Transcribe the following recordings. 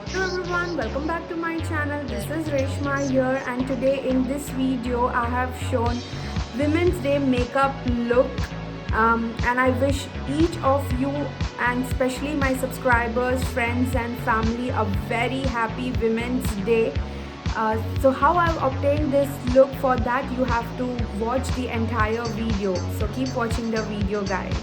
Hello everyone, welcome back to my channel. This is Reshma here, and today in this video I have shown Women's Day makeup look, and I wish each of you and especially my subscribers, friends and family a very happy Women's Day. So how I've obtained this look, for that you have to watch the entire video. So keep watching the video, guys.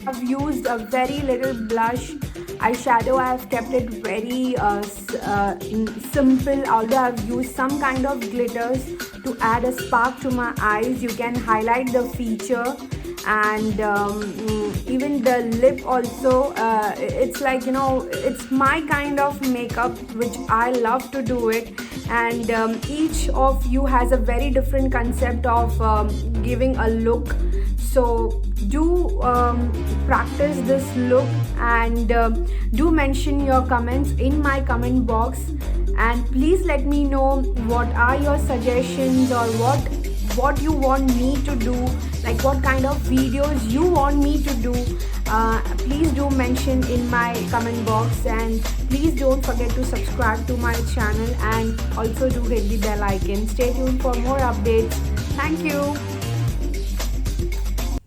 I've used a very little blush eyeshadow. I have kept it very simple, although I've used some kind of glitters to add a spark to my eyes. You can highlight the feature, and even the lip also. It's like, you know, it's my kind of makeup which I love to do it, and each of you has a very different concept of giving a look. So do practice this look, and do mention your comments in my comment box, and please let me know what are your suggestions, or what you want me to do, like what kind of videos you want me to do. Please do mention in my comment box, and please don't forget to subscribe to my channel, and also do hit the bell icon. Stay tuned for more updates. Thank you.